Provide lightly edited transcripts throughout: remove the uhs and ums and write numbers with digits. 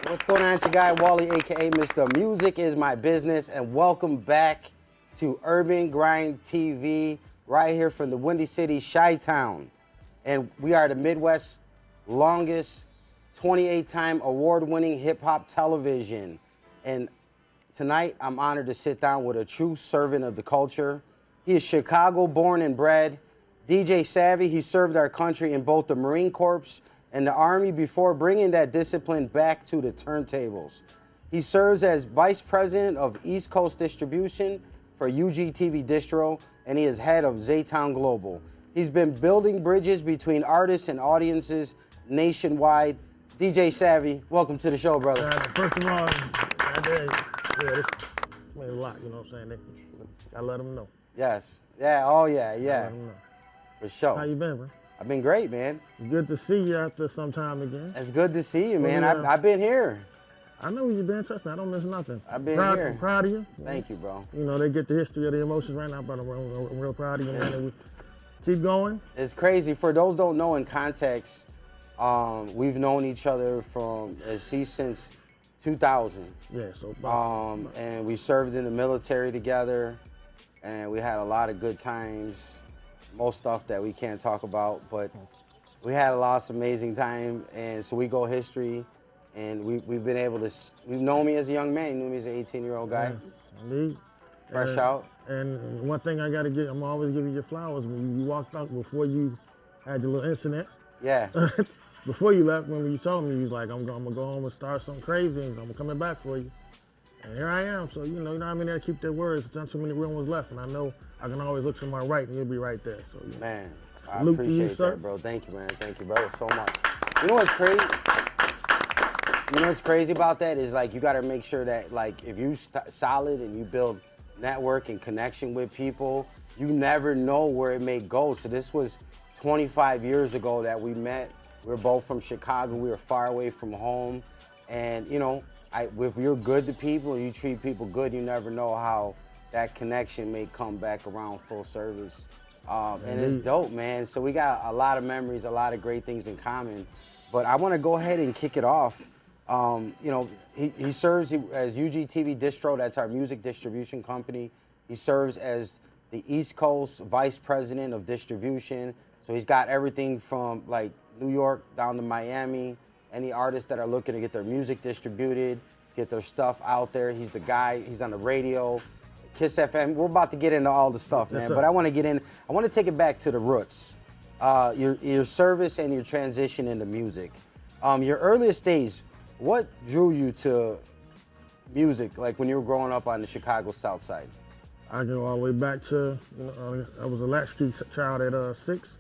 What's going on? It's your guy Wally, aka Mr. Music is My Business, and welcome back to Urban Grind TV, right here from the Windy City, Chi-Town. And we are the Midwest's longest 28-time award-winning hip-hop television. And tonight, I'm honored to sit down with a true servant of the culture. He is Chicago-born and bred. DJ Savvy, he served our country in both the Marine Corps and the Army before bringing that discipline back to the turntables. He serves as Vice President of East Coast Distribution for UGTV Distro, and he is head of Zaytown Global. He's been building bridges between artists and audiences nationwide. DJ Savvy, welcome to the show, brother. First of all, this means a lot, you know what I'm saying? I let them know. Yes. Yeah, oh yeah. I let them know. For sure. How you been, bro? I've been great, man. Good to see you after some time again. It's good to see you, man. Yeah. I've been here. I know you've been. Trust me, I don't miss nothing. I've been here. I'm proud of you. Thank you, bro. You know, they get the history of the emotions right now, but I'm real proud of you, man. And we keep going. It's crazy. For those don't know, in context, we've known each other since 2000. Yeah, so. And we served in the military together, and we had a lot of good times. Most stuff that we can't talk about, but we had a lot of amazing time, and so we go history, and we've been able to. We've known me as a young man. You knew me as an 18-year-old guy. Indeed. Fresh out. And one thing I gotta get, I'm always giving you flowers when you walked out before you had your little incident. Yeah. Before you left, when you saw me, you was like, I'm gonna go home and start something crazy, and I'm coming back for you. And here I am. So you know I mean, they keep their words. There's not too many real ones left, and I know I can always look to my right, and you'll be right there. So yeah. Man, I Salute appreciate to you, sir. that, bro. Thank you, man. Thank you, brother, so much. You know what's crazy? You know what's crazy about that is like you got to make sure that like if you solid and you build network and connection with people, you never know where it may go. So this was 25 years ago that we met. We were both from Chicago. We were far away from home, and you know, if you're good to people and you treat people good, you never know how that connection may come back around full service. And it's dope, man. So we got a lot of memories, a lot of great things in common. But I want to go ahead and kick it off. You know, he serves as UGTV Distro, that's our music distribution company. He serves as the East Coast Vice President of Distribution. So he's got everything from like New York down to Miami. Any artists that are looking to get their music distributed, get their stuff out there, he's the guy. He's on the radio, Kiss FM. We're about to get into all the stuff, man. But I want to take it back to the roots. Your service and your transition into music. Your earliest days, what drew you to music, like when you were growing up on the Chicago South Side? I go all the way back to, I was a latchkey child at 6.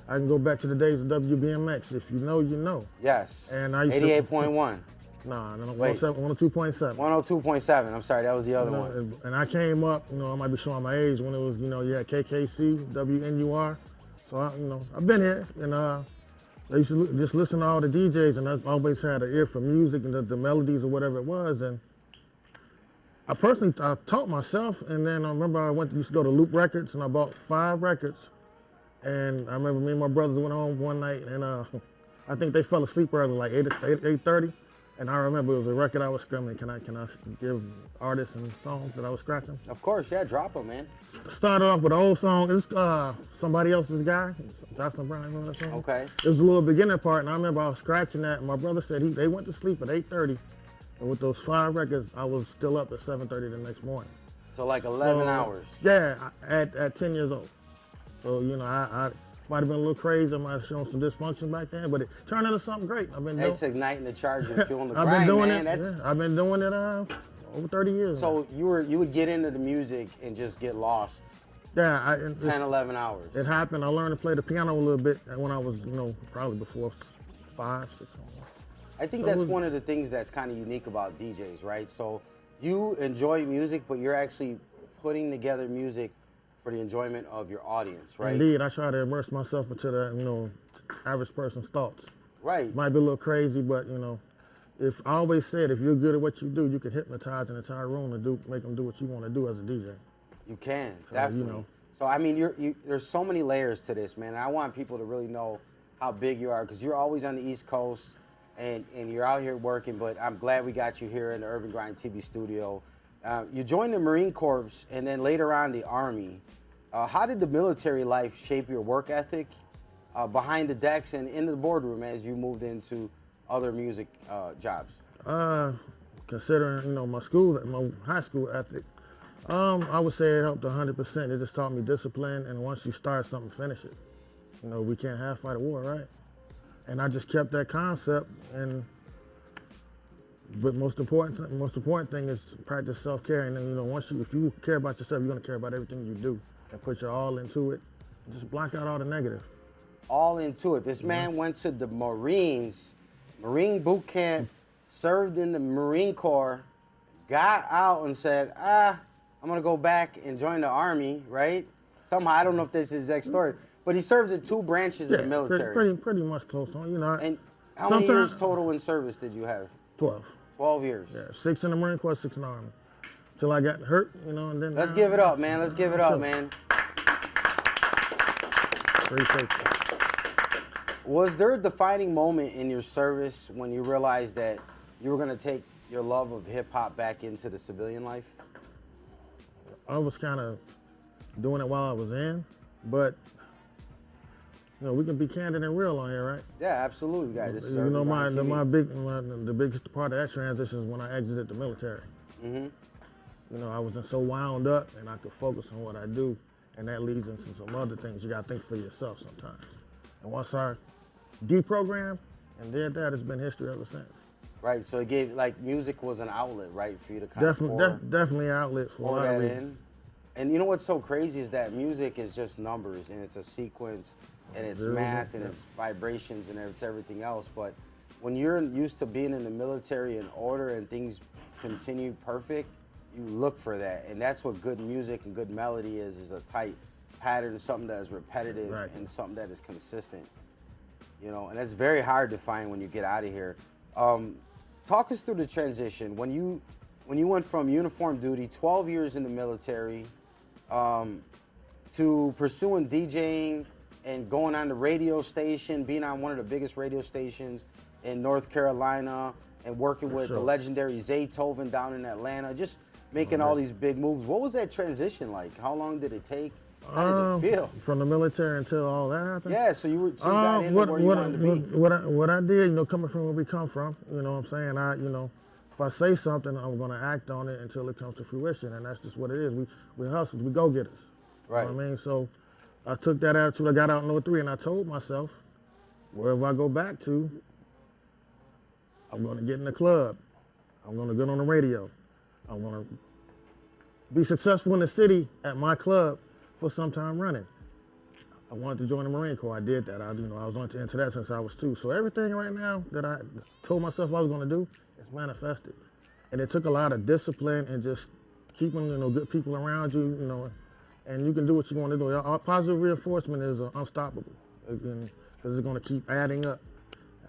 I can go back to the days of WBMX. If you know, you know. Yes. And I used 88.1. Nah, no, 102.7. 102.7. I'm sorry, that was the other one. And I came up, I might be showing my age when it was, you had KKC, WNUR. So, I've been here, and I used to just listen to all the DJs, and I always had an ear for music and the melodies or whatever it was. And I personally taught myself, and then I remember used to go to Loop Records, and I bought 5 records. And I remember me and my brothers went home one night, and I think they fell asleep early, like 8:30. And I remember it was a record I was screaming. Can I give artists and songs that I was scratching? Of course, yeah, drop them, man. Started off with an old song. It's Somebody Else's Guy. Jocelyn Brown, remember that song? Okay. It was a little beginning part, and I remember I was scratching that, and my brother said they went to sleep at 8:30. And with those 5 records, I was still up at 7:30 the next morning. So like 11 hours. Yeah, at 10 years old. So, I might have been a little crazy. I might have shown some dysfunction back then, but it turned into something great. It's igniting the charge and fueling the I've grind, been doing man. it. Yeah, I've been doing it over 30 years. So now. You would get into the music and just get lost. Yeah, 10, 11 hours. It happened. I learned to play the piano a little bit when I was, probably before 5, 6. I think that's one of the things that's kind of unique about DJs, right? So you enjoy music, but you're actually putting together music for the enjoyment of your audience, right? Indeed, I try to immerse myself into the, average person's thoughts. Right. Might be a little crazy, but if I always said if you're good at what you do, you can hypnotize an entire room and make them do what you want to do as a DJ. You can, definitely. So I mean, there's so many layers to this, man. And I want people to really know how big you are because you're always on the East Coast. and you're out here working, but I'm glad we got you here in the Urban Grind TV studio. You joined the Marine Corps and then later on the Army. How did the military life shape your work ethic behind the decks and in the boardroom as you moved into other music jobs? Considering, you know, my high school ethic, I would say it helped 100%. It just taught me discipline, and once you start something, finish it. You know, we can't half fight a war, right? And I just kept that concept. But most important thing is practice self-care. And then, you know, if you care about yourself, you're gonna care about everything you do and put your all into it. Just block out all the negative. All into it. This man went to the Marines, Marine boot camp, served in the Marine Corps, got out and said, I'm gonna go back and join the Army, right? Somehow, I don't know if this is his exact story, but he served in 2 branches of the military. Pretty much close on, you know. And how many years total in service did you have? 12. 12 years. Yeah, 6 in the Marine Corps, 6 in the Army. Till I got hurt, you know, and then. Let's give it up, man. Let's give it up, man. Appreciate you. Was there a defining moment in your service when you realized that you were going to take your love of hip-hop back into the civilian life? I was kind of doing it while I was in, but, you know, we can be candid and real on here, right? Yeah, absolutely, guys. You know, the biggest part of that transition is when I exited the military. Mm-hmm. You know, I wasn't so wound up, and I could focus on what I do, and that leads into some other things. You got to think for yourself sometimes. And once I deprogrammed and did that, it's been history ever since. Right, so it gave, like, music was an outlet, right, for you to kind of definitely an outlet for a lot of reasons. And you know what's so crazy is that music is just numbers, and it's a sequence, and it's math, and it's vibrations, and it's everything else. But when you're used to being in the military in order and things continue perfect, you look for that, and that's what good music and good melody is a tight pattern, something that is repetitive, and something that is consistent. You know, and that's very hard to find when you get out of here. Talk us through the transition when you went from uniform duty, 12 years in the military, to pursuing DJing and going on the radio station, being on one of the biggest radio stations in North Carolina, and working with the legendary Zaytoven down in Atlanta, just making all these big moves. What was that transition like? How long did it take? How did it feel? From the military until all that happened? Yeah, so you got into where you wanted to be. What I did, you know, coming from where we come from, you know what I'm saying? You know, if I say something, I'm going to act on it until it comes to fruition, and that's just what it is. We hustlers, we go-getters. Right. You know what I mean? So I took that attitude. I got out in 03, and I told myself, wherever I go back to, I'm going to get in the club. I'm going to get on the radio. I'm going to be successful in the city at my club for some time running. I wanted to join the Marine Corps. I did that. I was into that since I was 2. So everything right now that I told myself I was going to do is manifested. And it took a lot of discipline and just keeping, you know, good people around you, you know, and you can do what you want to do. Positive reinforcement is unstoppable because it's going to keep adding up.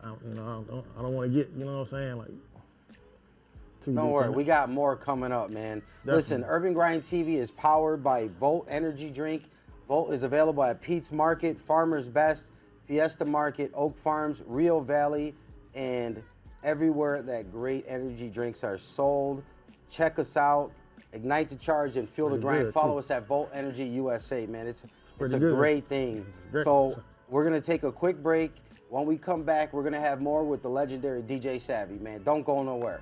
I don't want to get, you know what I'm saying, like. Don't worry, we got more coming up, man. Definitely. Listen, Urban Grind TV is powered by Volt Energy Drink. Volt is available at Pete's Market, Farmer's Best, Fiesta Market, Oak Farms, Rio Valley, and everywhere that great energy drinks are sold. Check us out. Ignite the charge and fuel the grind. Follow us at Volt Energy USA, man. It's a great thing. So we're going to take a quick break. When we come back, we're going to have more with the legendary DJ Savvy, man. Don't go nowhere.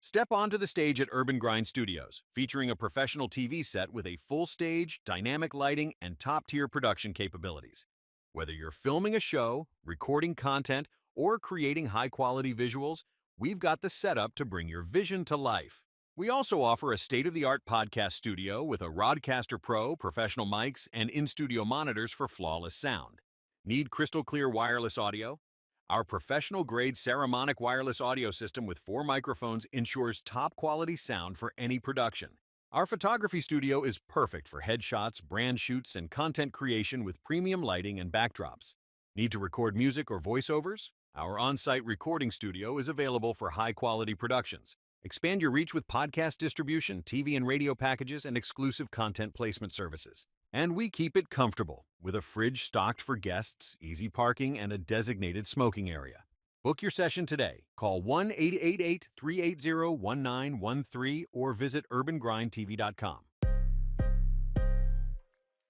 Step onto the stage at Urban Grind Studios, featuring a professional TV set with a full stage, dynamic lighting, and top-tier production capabilities. Whether you're filming a show, recording content, or creating high-quality visuals, we've got the setup to bring your vision to life. We also offer a state-of-the-art podcast studio with a Rodcaster Pro, professional mics, and in-studio monitors for flawless sound. Need crystal-clear wireless audio? Our professional-grade Saramonic wireless audio system with 4 microphones ensures top-quality sound for any production. Our photography studio is perfect for headshots, brand shoots, and content creation with premium lighting and backdrops. Need to record music or voiceovers? Our on-site recording studio is available for high-quality productions. Expand your reach with podcast distribution, TV and radio packages, and exclusive content placement services. And we keep it comfortable with a fridge stocked for guests, easy parking, and a designated smoking area. Book your session today. Call 1-888-380-1913 or visit urbangrindtv.com.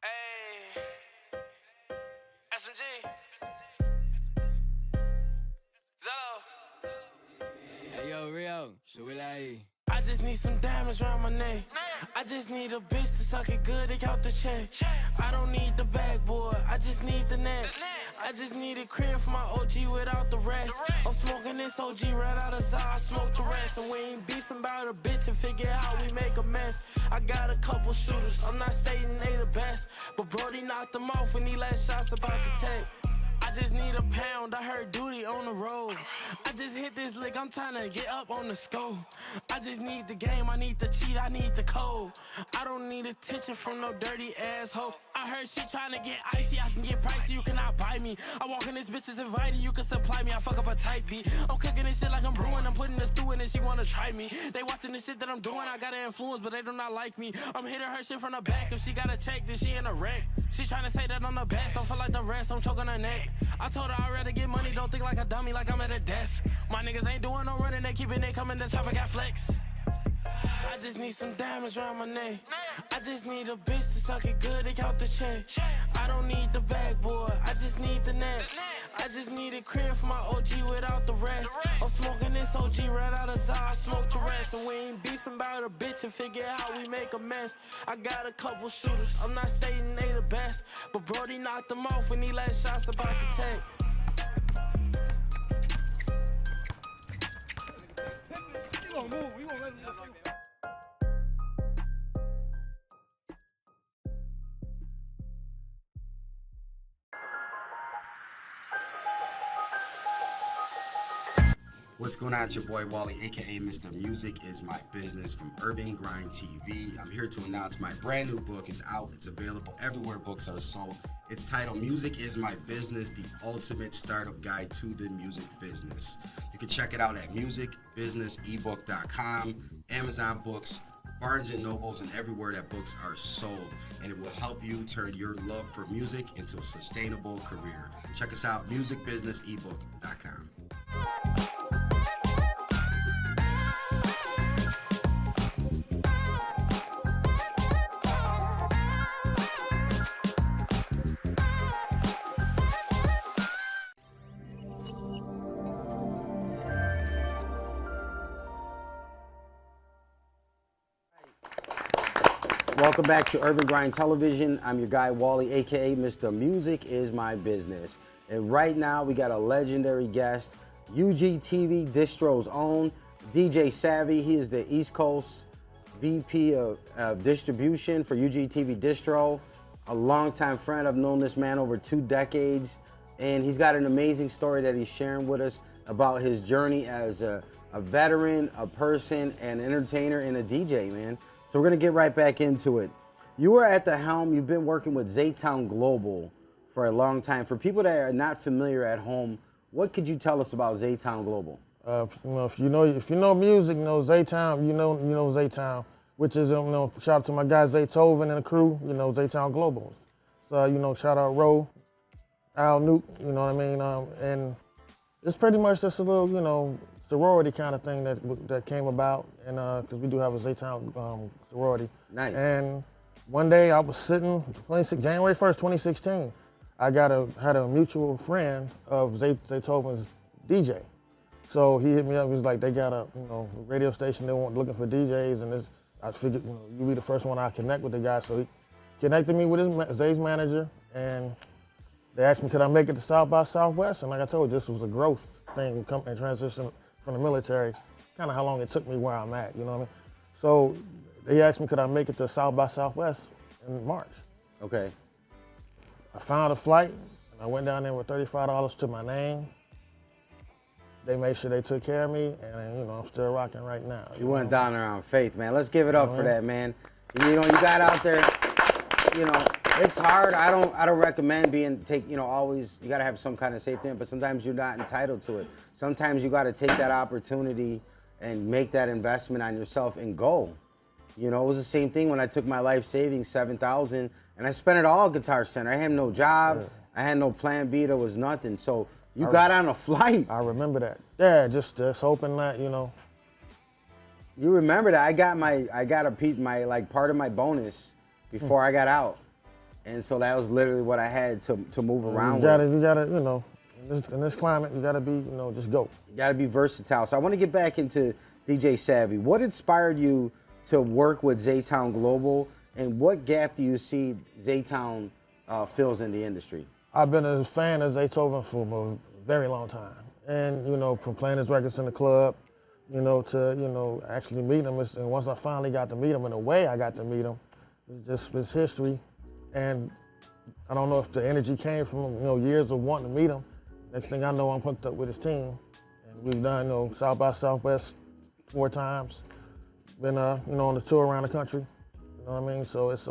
Hey, SMG, Zello. Hey yo, Rio, súbela ahí. I just need some diamonds around my neck. I just need a bitch to suck it good and count the check. I don't need the backboard, I just need the net. I just need a crib for my OG without the rest. I'm smoking this OG right out of Zah, I smoke the rest. And we ain't beefing about a bitch and figure out how we make a mess. I got a couple shooters, I'm not stating they the best, but Brody knocked them off when he last shots about to take. I just need a pound, I heard duty on the road. I just hit this lick, I'm tryna get up on the scope. I just need the game, I need the cheat, I need the code. I don't need attention from no dirty asshole. I heard she tryna get icy, I can get pricey, you cannot buy me. I walk in this bitch is invited, you can supply me, I fuck up a tight beat. I'm cooking this shit like I'm brewing, I'm putting the stew in and she wanna try me. They watching the shit that I'm doing, I got an influence, but they do not like me. I'm hitting her shit from the back, if she got a check, then she in a wreck. She tryna say that I'm the best, don't feel like the rest, I'm choking her neck. I told her I'd rather get money, don't think like a dummy, like I'm at a desk. My niggas ain't doing no running, they keeping it coming, the chopper got flex. I just need some diamonds around my neck. I just need a bitch to suck it good and count the check. I don't need the backboard, I just need the net. I just need a crib for my OG without the rest. I'm smoking this OG right out of Zah, I smoke the rest. And we ain't beefing about a bitch and figure out how we make a mess. I got a couple shooters, I'm not stating they the best, but Brody knocked them off when he last shots about to take. You gonna move, you gonna let him move. What's going on? It's your boy Wally, aka Mr. Music Is My Business from Urban Grind TV. I'm here to announce my brand new book is out. It's available everywhere books are sold. It's titled Music Is My Business, the ultimate startup guide to the music business. You can check it out at musicbusinessebook.com, Amazon Books, Barnes & Nobles, and everywhere that books are sold. And it will help you turn your love for music into a sustainable career. Check us out, musicbusinessebook.com. Welcome back to Urban Grind Television. I'm your guy Wally, aka Mr. Music Is My Business. And right now we got a legendary guest, UGTV Distro's own DJ Savvy. He is the East Coast VP of distribution for UGTV Distro. A longtime friend. I've known this man over 2 decades, and he's got an amazing story that he's sharing with us about his journey as a veteran, a person, an entertainer, and a DJ, man. So we're gonna get right back into it. You were at the helm, you've been working with Zaytown Global for a long time. For people that are not familiar at home, what could you tell us about Zaytown Global? If you know music, you know Zaytown, you know Zaytown, which is shout out to my guy Zaytoven and the crew, Zaytown Global. So shout out Ro, Al Nuke, you know what I mean, and it's pretty much just a little sorority kind of thing that came about, and because we do have a Zaytown sorority. Nice. And one day I was sitting, January 1st, 2016, I had a mutual friend of Zaytoven's DJ. So he hit me up. He was like, they got a radio station. They looking for DJs, and I figured you be the first one I connect with the guy. So he connected me with Zay's manager, and they asked me could I make it to South by Southwest, and like I told you, this was a growth thing, and transition from the military. Kind of how long it took me where I'm at. You know what I mean? So they asked me could I make it to South by Southwest in March. Okay. I found a flight, and I went down there with $35 to my name. They made sure they took care of me, and I'm still rocking right now. You went down there on faith, man. Let's give it up for that, man. You got out there. It's hard. I don't recommend always. You got to have some kind of safety, but sometimes you're not entitled to it. Sometimes you got to take that opportunity and make that investment on yourself and go. You know, it was the same thing when I took my life savings, 7,000, and I spent it all at Guitar Center. I had no job. Yeah. I had no plan B. There was nothing. So you got on a flight. I remember that. Yeah, just hoping that, you know. You remember that? I got a piece, part of my bonus before I got out. And so that was literally what I had to move around with. You gotta, you know, in this climate, you gotta be, you know, just go. You gotta be versatile. So I want to get back into DJ Savvy. What inspired you to work with Zaytown Global, and what gap do you see Zaytown fills in the industry? I've been a fan of Zaytoven for a very long time. And, you know, from playing his records in the club, you know, to, you know, actually meeting him. And once I finally got to meet him, in a way I got to meet him, it's history. And I don't know if the energy came from, you know, years of wanting to meet him. Next thing I know, I'm hooked up with his team. And we've done, you know, South by Southwest 4 times. Been, you know, on the tour around the country. You know what I mean? So it's,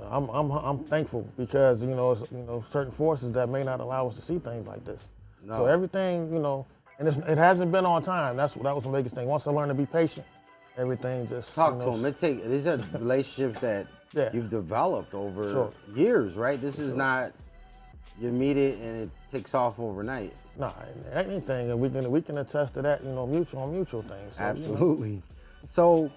I'm thankful because, you know, certain forces that may not allow us to see things like this. No. So everything, you know, and it hasn't been on time. That was the biggest thing. Once I learned to be patient, everything just, Talk to him. These are relationships that you've developed over years, right? This is not, you meet it and it takes off overnight. No, anything, and we can attest to that, you know, mutual things. So, absolutely. You know. So,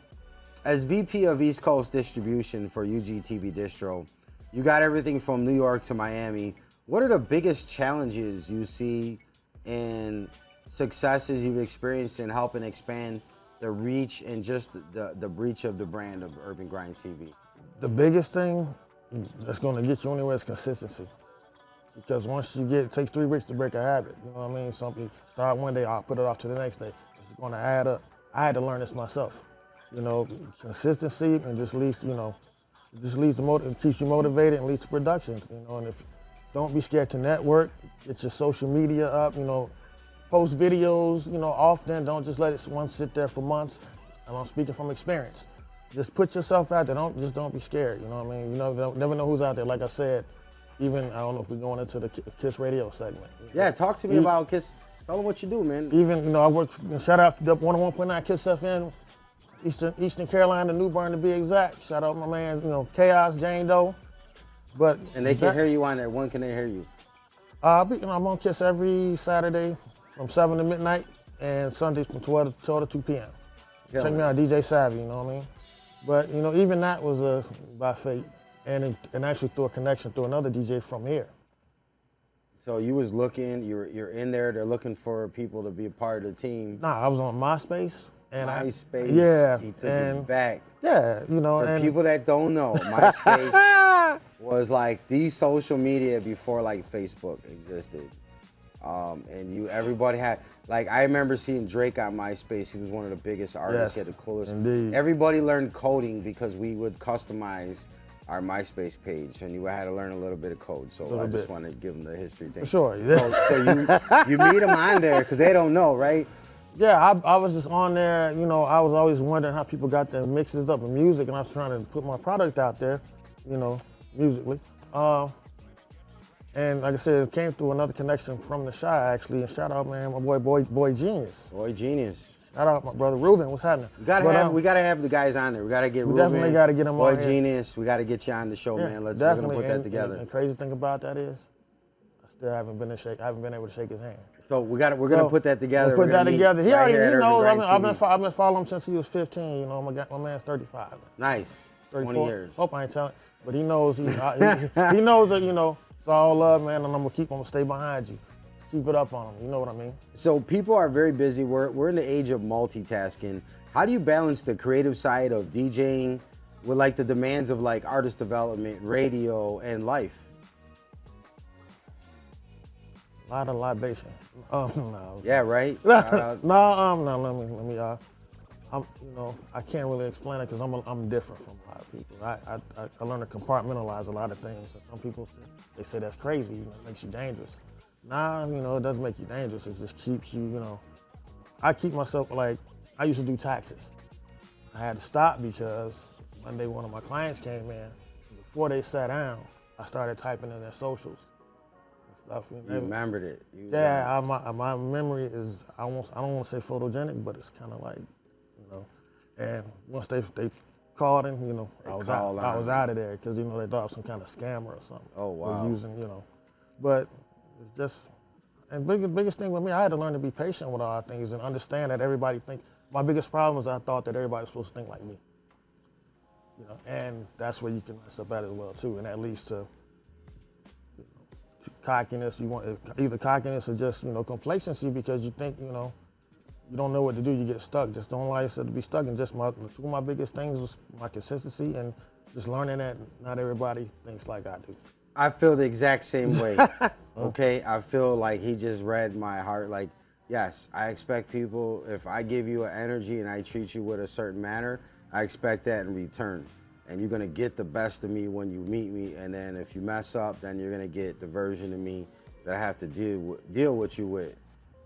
as VP of East Coast Distribution for UGTV Distro, you got everything from New York to Miami. What are the biggest challenges you see and successes you've experienced in helping expand the reach and just the reach of the brand of Urban Grind TV? The biggest thing that's going to get you anywhere is consistency. Because once it takes 3 weeks to break a habit. You know what I mean? Some people start one day, I'll put it off to the next day. It's going to add up. I had to learn this myself. You know, consistency and just leads, you know, it keeps you motivated and leads to production. You know, and don't be scared to network. Get your social media up. You know, post videos. You know, often. Don't just let one sit there for months. And I'm speaking from experience. Just put yourself out there. Don't be scared. You know what I mean? You know, never know who's out there. Like I said. Even, I don't know if we're going into the KISS radio segment. Yeah, talk to me about KISS. Tell them what you do, man. Even, you know, I work, shout out to 101.9 KISS FM, Eastern Carolina, New Bern to be exact. Shout out my man, you know, Chaos, Jane Doe. And they can hear you on there. When can they hear you? You know, I'm on KISS every Saturday from 7 to midnight and Sundays from 12 to 2 p.m. Check me out, DJ Savvy, you know what I mean? But, you know, even that was by fate. And actually through a connection through another DJ from here. So you was looking, you're in there, they're looking for people to be a part of the team. Nah, I was on MySpace. And MySpace, he took it back. Yeah, you know. For people that don't know, MySpace was like the social media before like Facebook existed. And everybody had, like I remember seeing Drake on MySpace. He was one of the biggest artists, he had the coolest. Indeed. Everybody learned coding because we would customize our MySpace page, and you had to learn a little bit of code. So I just want to give them the history thing. For sure. So you meet them on there because they don't know, right? Yeah, I was just on there. You know, I was always wondering how people got their mixes up in music, and I was trying to put my product out there, you know, musically. And like I said, it came through another connection from the Shy actually. And shout out, man, my boy Genius. Boy Genius. Shout out my brother Ruben. What's happening? We gotta have the guys on there. We gotta get Ruben. Definitely gotta get them on. Boy Genius. We gotta get you on the show, man. We're gonna put that together. And the crazy thing about that is, I still haven't been able to shake his hand. So we're gonna put that together. We'll put that together. He knows. I've been following him since he was 15. You know, my man's 35. Nice. 34. 20 years. Hope I ain't telling, but he knows he knows that, you know, it's all love, man, and I'm gonna stay behind you. Keep it up on them, you know what I mean? So people are very busy. We're in the age of multitasking. How do you balance the creative side of DJing with like the demands of like artist development, radio, and life? A lot of libation. No. Yeah, right? No, let me, you know, I can't really explain it because I'm different from a lot of people. I learned to compartmentalize a lot of things. And some people, they say that's crazy, you know, it makes you dangerous. Nah, you know, it doesn't make you dangerous. It just keeps you, you know. I keep myself, like, I used to do taxes. I had to stop because one day one of my clients came in. Before they sat down, I started typing in their socials. stuff. You remembered it. Yeah, my memory is, I don't want to say photogenic, but it's kind of like, you know, and once they called in, you know, I was out of there because, you know, they thought it was some kind of scammer or something. Oh, wow. Or using, you know, but it's just, and biggest thing with me, I had to learn to be patient with all things and understand that everybody my biggest problem is I thought that everybody was supposed to think like me. You know, and that's where you can mess up at as well too, and that leads to, you know, cockiness. You want either cockiness or just, you know, complacency because you think, you know, you don't know what to do. You get stuck. Just don't allow yourself to be stuck. And just two of my biggest things was my consistency and just learning that not everybody thinks like I do. I feel the exact same way. Okay, I feel like he just read my heart. Like, yes, I expect people. If I give you an energy and I treat you with a certain manner, I expect that in return. And you're gonna get the best of me when you meet me. And then if you mess up, then you're gonna get the version of me that I have to deal with you with.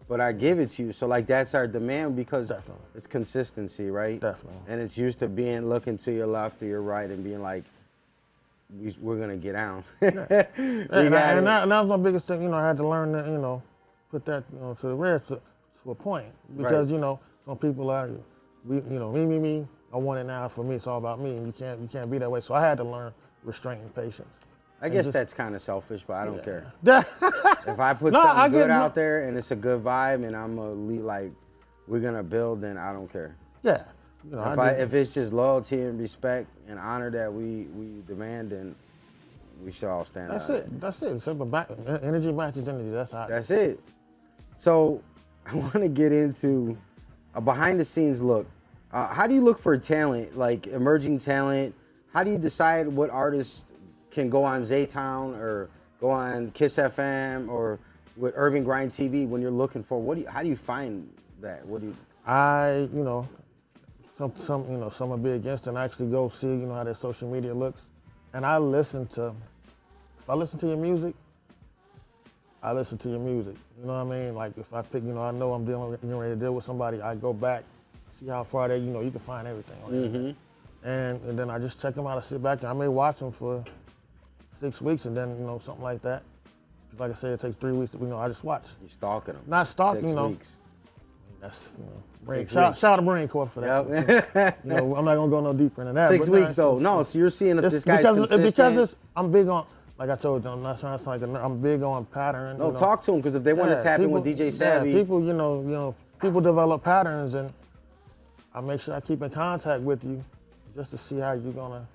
But I give it to you. So like that's our demand because Definitely. It's consistency, right? Definitely. And it's used to looking to your left or your right and being like, we're gonna get down. Yeah. and that was my biggest thing. You know, I had to learn to, you know, put that, you know, to the rear to a point because Right. you know some people are, you know, me. I want it now for me. It's all about me, and you can't be that way. So I had to learn restraint and patience. I guess that's kind of selfish, but I don't care. Yeah. If I put something good out there and it's a good vibe and I'm like, we're gonna build, then I don't care. Yeah. You know, if it's just loyalty and respect and honor that we demand, then we should all stand out. That's it. Simple. Energy matches energy. That's it. So I want to get into a behind the scenes look. How do you look for talent, like emerging talent? How do you decide what artists can go on Zaytown or go on Kiss FM or with Urban Grind TV when you're looking for? How do you find that? You know, some are big against it and I actually go see, you know, how their social media looks. And if I listen to your music, I listen to your music. You know what I mean? Like if I pick, you know, I know I'm getting ready to deal with somebody, I go back, see how far they, you know, you can find everything on everything. And then I just check them out, I sit back and I may watch them for 6 weeks and then, you know, something like that. Like I said, it takes 3 weeks to, you know, I just watch. You're stalking them. Not stalking, 6 you know. weeks. That's, you know, shout out to Marine Corps for that. Yep. You know, I'm not gonna go no deeper into that. 6 weeks though. No, so you're seeing if this guy's consistent. Because I'm big on, like I told you, I'm not trying to sound like I'm big on pattern. No, you know. talk to him because if they want to tap in with DJ Savvy. Yeah, people, you know, people develop patterns and I make sure I keep in contact with you just to see how you're gonna,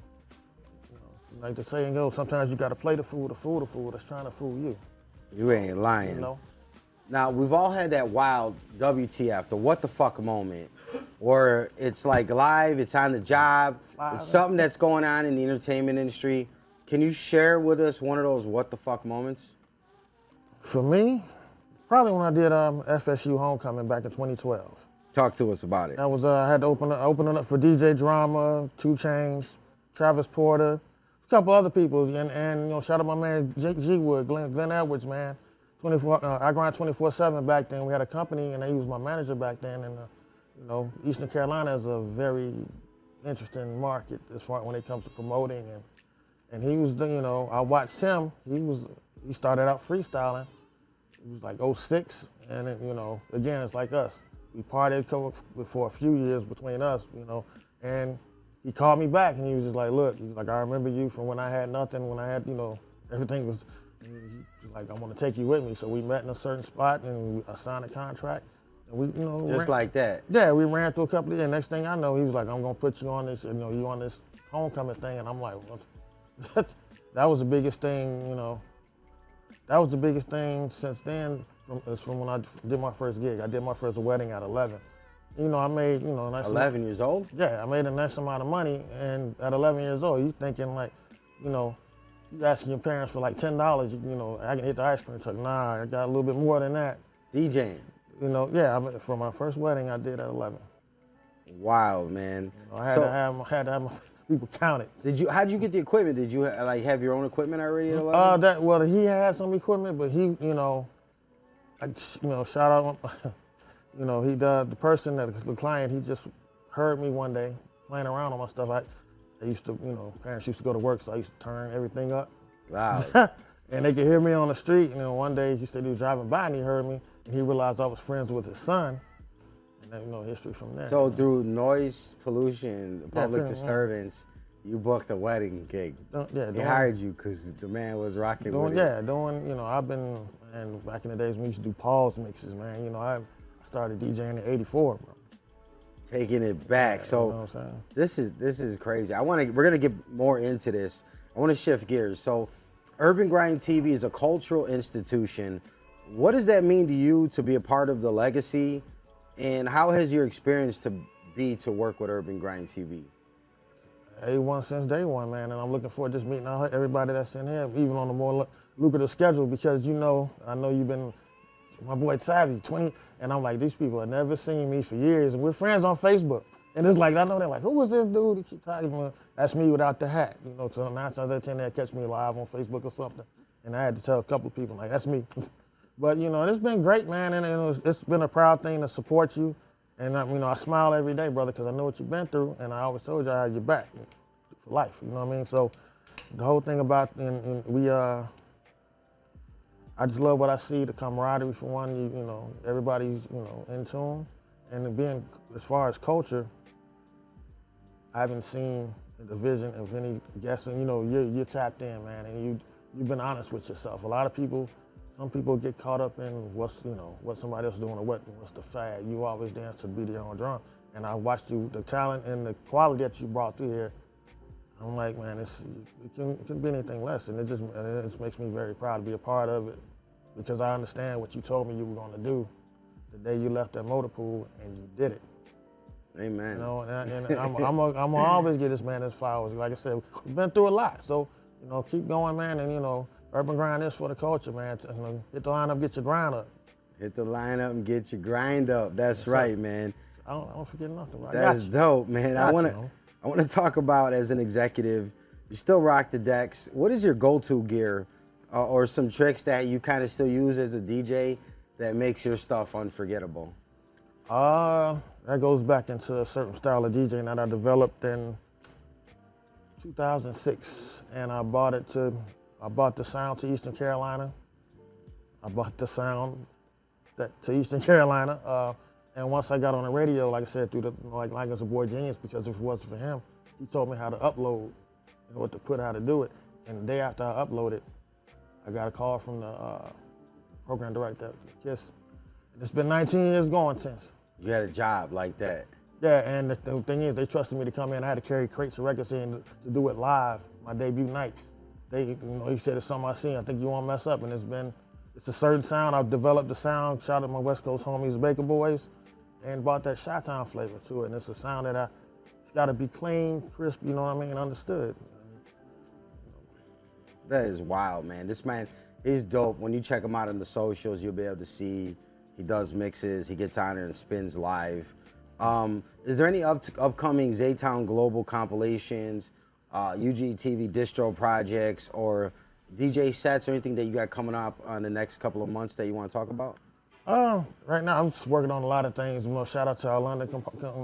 you know, like the saying goes, sometimes you gotta play the fool that's trying to fool you. You ain't lying. You know? Now, we've all had that wild WTF, the what the fuck moment, where it's like live, it's on the job, it's something that's going on in the entertainment industry. Can you share with us one of those what the fuck moments? For me, probably when I did FSU Homecoming back in 2012. Talk to us about it. That was, I had to open it up for DJ Drama, 2 Chainz, Travis Porter, a couple other people, and you know, shout out my man G Wood, Glenn Edwards, man. I grind 24/7 back then. We had a company, and he was my manager back then. And you know, Eastern Carolina is a very interesting market as far when it comes to promoting. And he was, you know, I watched him. He started out freestyling. It was like 06, and it, you know, again, it's like us. We partied for a few years between us, you know, and he called me back, and he was just like, look, he was like, I remember you from when I had nothing, when I had, you know, everything was. He's like, I want to take you with me. So we met in a certain spot and I signed a contract. And we, you know, just like that. Yeah, we ran through a couple of years. Next thing I know, he was like, I'm gonna put you on this, you know, you on this homecoming thing. And I'm like, well, that was the biggest thing, you know. That was the biggest thing since then. From when I did my first gig. I did my first wedding at 11. You know, I made, you know, 11 years old? Yeah, I made a nice amount of money. And at 11 years old, you thinking like, you know, you asking your parents for like $10, you know, I can hit the ice cream truck. Nah, I got a little bit more than that. DJing. You know, yeah, for my first wedding, I did at 11. Wow, man. You know, I had to have my people count it. How'd you get the equipment? Did you like have your own equipment already at 11? Well, he had some equipment, but he, you know, shout out, you know, the person, the client, he just heard me one day playing around on my stuff. I used to, you know, parents used to go to work, so I used to turn everything up. Wow. And they could hear me on the street. And then one day he said he was driving by and he heard me, and he realized I was friends with his son. And then, history from there. So through noise pollution, public disturbance, you booked a wedding gig. He hired you because the man was rocking with it. I've been, and back in the days when we used to do pause mixes, man, I started DJing in '84, bro. Taking it back. So this is crazy. We're gonna get more into this. I want to shift gears. So Urban Grind TV is a cultural institution. What does that mean to you to be a part of the legacy? And how has your experience to work with Urban Grind TV? A1 since day one, man, and I'm looking forward to just meeting everybody that's in here, even on a more lucrative schedule, because I know you've been, my boy Savvy, 20, and I'm like, these people have never seen me for years, and we're friends on Facebook. And it's like, I know they're like, who was this dude? He keep talking about, that's me without the hat. So 9 times out of 10 they'll catch me live on Facebook or something. And I had to tell a couple of people, like, that's me. But, it's been great, man, and it's been a proud thing to support you. And, I smile every day, brother, because I know what you've been through, and I always told you I had your back for life, you know what I mean? So the whole thing about, I just love what I see, the camaraderie for one, everybody's, in tune. And being, as far as culture, I haven't seen the vision of any guests, and you're tapped in, man, and you've been honest with yourself. A lot of people, some people get caught up in what somebody else is doing or what's the fad. You always dance to the beat of your own drum. And I watched you, the talent and the quality that you brought through here. I'm like, man, it can be anything less. And it just makes me very proud to be a part of it, because I understand what you told me you were going to do the day you left that motor pool, and you did it. Amen. And I'm gonna always give this man his flowers. Like I said, we've been through a lot. So, keep going, man. And, Urban Grind is for the culture, man. Hit the line up, get your grind up. Hit the line up and get your grind up. That's right, man. I don't forget nothing. That's dope, man. I want to talk about, as an executive, you still rock the decks. What is your go-to gear or some tricks that you kind of still use as a DJ that makes your stuff unforgettable? That goes back into a certain style of DJing that I developed in 2006, and I bought the sound to Eastern Carolina. I bought the sound to Eastern Carolina, and once I got on the radio, like I said, through like as a boy genius, because if it wasn't for him, he told me how to upload, what to put, how to do it. And the day after I uploaded, I got a call from the program director at KISS. It's been 19 years going since. You had a job like that. Yeah, and the thing is, they trusted me to come in. I had to carry crates of records in to do it live, my debut night. He said, it's something I seen, I think you won't mess up. And it's a certain sound. I've developed the sound, shout out my West Coast homies, the Baker Boys, and brought that Chi-Town flavor to it. And it's a sound that it's gotta be clean, crisp, understood. That is wild, man. This man is dope. When you check him out on the socials, you'll be able to see he does mixes, he gets on there and spins live. Is there any upcoming Zaytown Global compilations, UGTV distro projects, or DJ sets or anything that you got coming up on the next couple of months that you want to talk about? Right now I'm just working on a lot of things. Shout out to our London compadre,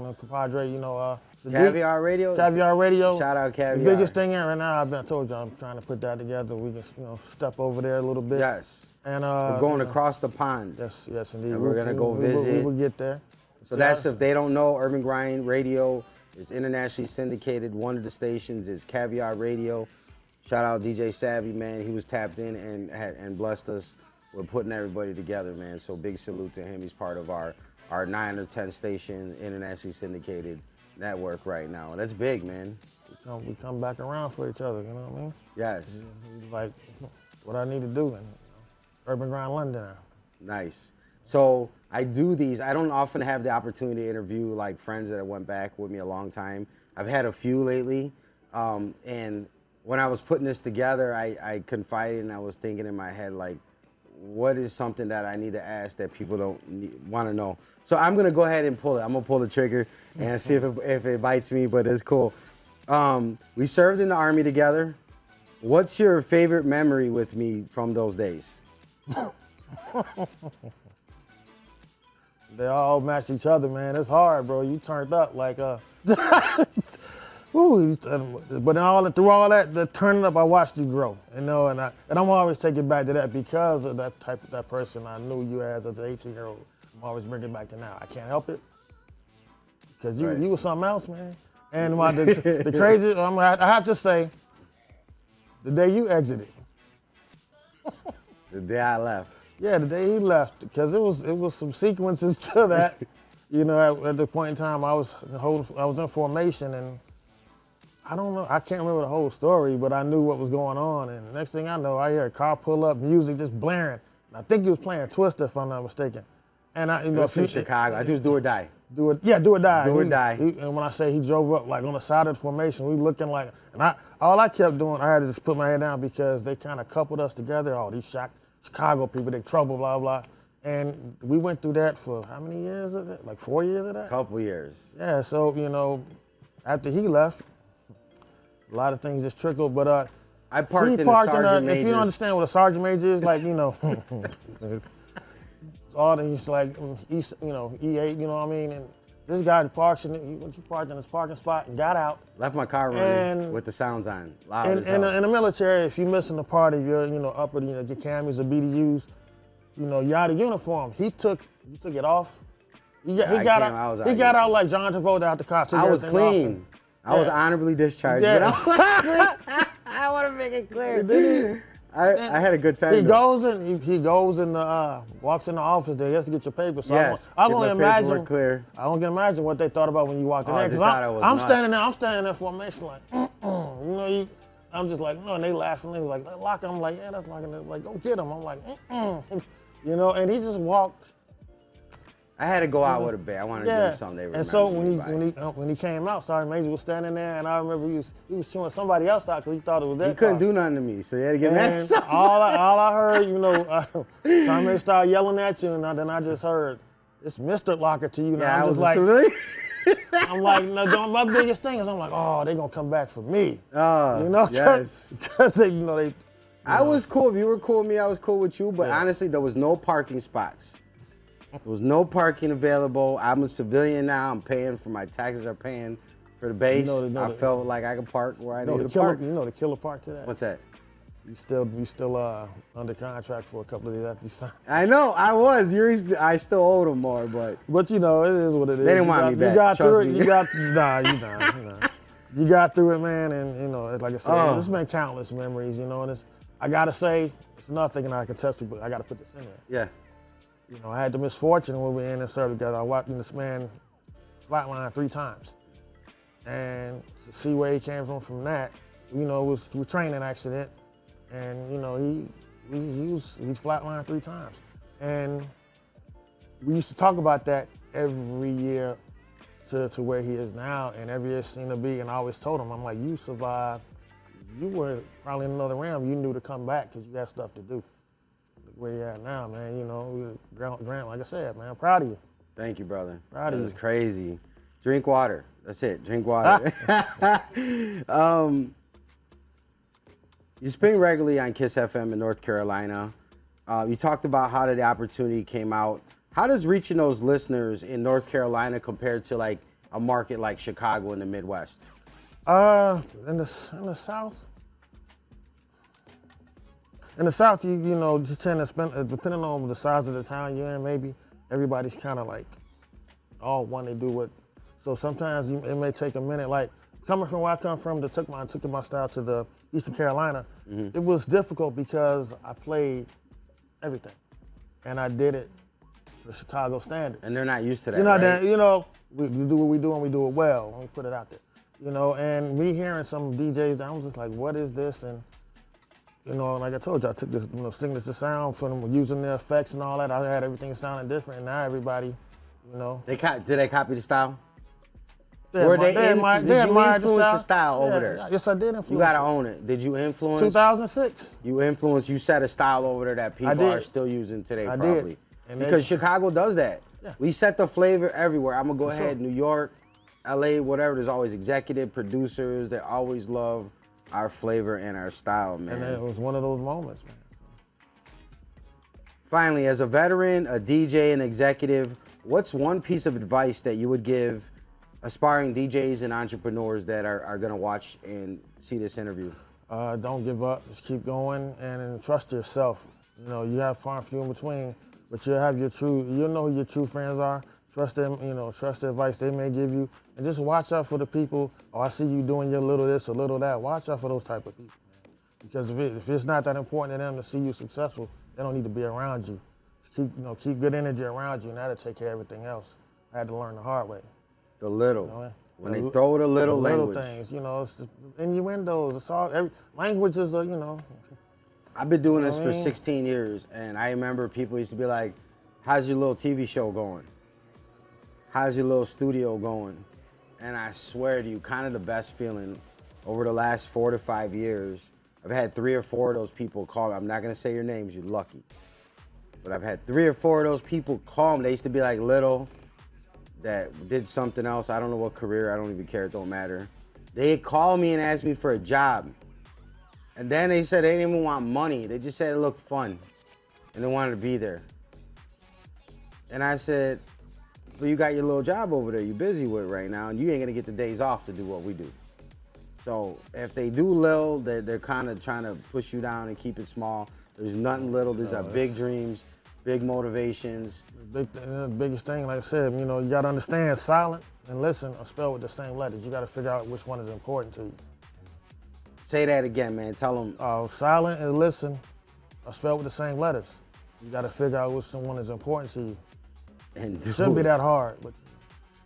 Caviar Radio? Caviar Radio. Shout out Caviar. The biggest thing right now, I told you, I'm trying to put that together. We can, step over there a little bit. Yes. And we're going across the pond. Yes, indeed. And we're gonna go visit. We will get there. So that's, if they don't know, Urban Grind Radio is internationally syndicated. One of the stations is Caviar Radio. Shout out DJ Savvy, man. He was tapped in and blessed us with putting everybody together, man. So big salute to him. He's part of our 9 or 10 station internationally syndicated network right now. And that's big, man. We come back around for each other, you know what I mean? Yes. He's like, what I need to do, and Urban Grind London now. Nice. So I do these. I don't often have the opportunity to interview like friends that went back with me a long time. I've had a few lately. And when I was putting this together, I confided and I was thinking in my head, like, what is something that I need to ask that people don't want to know? So I'm going to go ahead and pull it. I'm going to pull the trigger and see if it bites me, but it's cool. We served in the Army together. What's your favorite memory with me from those days? They all match each other, man. It's hard, bro. You turned up like But through all that, the turning up, I watched you grow, and I'm always taking back to that because of that person I knew you as an 18-year-old. I'm always bringing it back to now. I can't help it because you were something else, man. And the crazy, I have to say, the day you exited. The day I left. Yeah, the day he left, because it was some sequences to that. At the point in time, I was in formation, and I don't know, I can't remember the whole story, but I knew what was going on. And the next thing I know, I hear a car pull up, music just blaring. And I think he was playing Twister, if I'm not mistaken. And it was from Chicago. I just Do or Die. Do or Die. Do or Die. And when I say he drove up like on the side of the formation, we looking like, and all I kept doing, I had to just put my head down because they kind of coupled us together. All these Chicago people, they trouble, blah, blah. And we went through that for how many years of it? Like 4 years of that? Couple years. Yeah, so, after he left, a lot of things just trickled, but I parked in the Sergeant Major's. If you don't understand what a Sergeant Major is, like, all these like E8, you know what I mean? And this guy parked in his parking spot and got out. Left my car running with the sounds on, loud as hell. In the military, if you're missing the part of your, upper, your camis or BDUs, you're out of uniform. He took it off. He got out like John Travolta out the car. I was clean. I was honorably discharged. Yeah. But I want to make it clear. I had a good time. He goes and walks in the office there. He has to get your papers. So yes, I can only imagine. Clear. I don't can imagine what they thought about when you walked in there. Because I'm standing there formation like, I'm just like, no, and they laughing. They like, lock him. I'm like, yeah, that's locking. They're like, go get him. I'm like, and he just walked. I had to go out with a band. I wanted to do something. And so when he came out, Sergeant Major was standing there, and I remember he was showing somebody else out because he thought it was that. He couldn't do nothing to me, so he had to get mad at something. All I heard, Sergeant Major started yelling at you, and then I just heard, "It's Mr. Locker to you." Yeah, I'm just like, I'm like, no. My biggest thing is, I'm like, oh, they gonna come back for me. Yes. Because they. I was cool. If you were cool with me, I was cool with you. But honestly, there was no parking spots. There was no parking available. I'm a civilian now. I'm paying for my taxes. Are paying for the base. I felt like I could park where I needed to park. You know the killer part to that? What's that? You still under contract for a couple of days after you signed. I know. I was. I still owed them more, but it is what it is. They didn't want me back. You got through it. Me. You got through it, man. And like I said, there's been countless memories. And I gotta say, it's another thing that I can test you, but I gotta put this in there. Yeah. I had the misfortune when we were in and served together. I watched this man flatline 3 times. And to see where he came from that, it was a training accident. And, he flatlined 3 times. And we used to talk about that every year to where he is now. And every year seemed to be, and I always told him, I'm like, you survived. You were probably in another realm. You knew to come back because you had stuff to do. Where you at now, man, Grant, like I said, man, I'm proud of you. Thank you, brother. Proud of you. This is crazy. Drink water. That's it. Drink water. You spin regularly on Kiss FM in North Carolina. You talked about how the opportunity came out. How does reaching those listeners in North Carolina compare to like a market like Chicago in the Midwest? In the South. In the South, you tend to spend, depending on the size of the town you're in, maybe everybody's kind of like all want to do it. So sometimes it may take a minute. Like coming from where I come from, took my style to the Eastern Carolina. Mm-hmm. It was difficult because I played everything, and I did it to the Chicago standard. And they're not used to that. Right? We do what we do and we do it well. When we put it out there, And me hearing some DJs, I was just like, what is this? And like I told you, I took this signature sound from using the effects and all that. I had everything sounding different, and now everybody, Did they copy the style? Did you influence the style over there? Yes, I did influence. You gotta own it. Did you influence? 2006. You set a style over there that people are still using today, probably. Because Chicago does that. Yeah. We set the flavor everywhere. I'm gonna go ahead. New York, LA, whatever. There's always executive producers that always love our flavor and our style, man. And it was one of those moments, man. Finally, as a veteran, a DJ, and executive, what's one piece of advice that you would give aspiring DJs and entrepreneurs that are gonna watch and see this interview? Don't give up, just keep going and trust yourself. You know, you have far and few in between, but you'll know who your true friends are. Trust them, trust the advice they may give you. And just watch out for the people, I see you doing your little this or little that. Watch out for those type of people, man. Because if it's not that important to them to see you successful, they don't need to be around you. Just keep good energy around you, and that'll take care of everything else. I had to learn the hard way. The little. When they throw the little language. Things, it's just innuendos. It's all, language is I've been doing this for 16 years, and I remember people used to be like, how's your little TV show going? How's your little studio going? And I swear to you, kind of the best feeling over the last 4 to 5 years, I've had 3 or 4 of those people call me. I'm not gonna say your names, you're lucky. But I've had 3 or 4 of those people call me. They used to be like little, that did something else. I don't know what career, I don't even care, it don't matter. They called me and asked me for a job. And then they said they didn't even want money. They just said it looked fun and they wanted to be there. And I said, well, you got your little job over there you're busy with right now, and you ain't gonna get the days off to do what we do. So if they do little, they're kind of trying to push you down and keep it small. There's nothing little. These are big dreams, big motivations. The biggest thing, like I said, you gotta understand silent and listen are spelled with the same letters. You gotta figure out which one is important to you. Say that again, man. Tell them. Silent and listen are spelled with the same letters. You gotta figure out which one is important to you. And it shouldn't be that hard, but.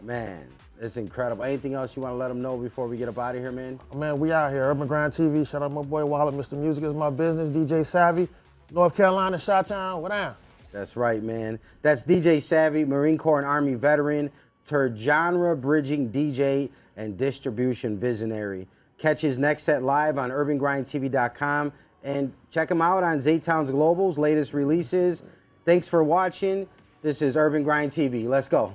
Man, it's incredible. Anything else you want to let them know before we get up out of here, man? Man, we out here. Urban Grind TV. Shout out my boy Wallet. Mr. Music is my business. DJ Savvy. North Carolina, Chi-Town. What down? That's right, man. That's DJ Savvy, Marine Corps and Army veteran, genre bridging DJ and distribution visionary. Catch his next set live on urbangrindtv.com and check him out on Zaytown's Global's latest releases. Thanks for watching. This is Urban Grind TV. Let's go.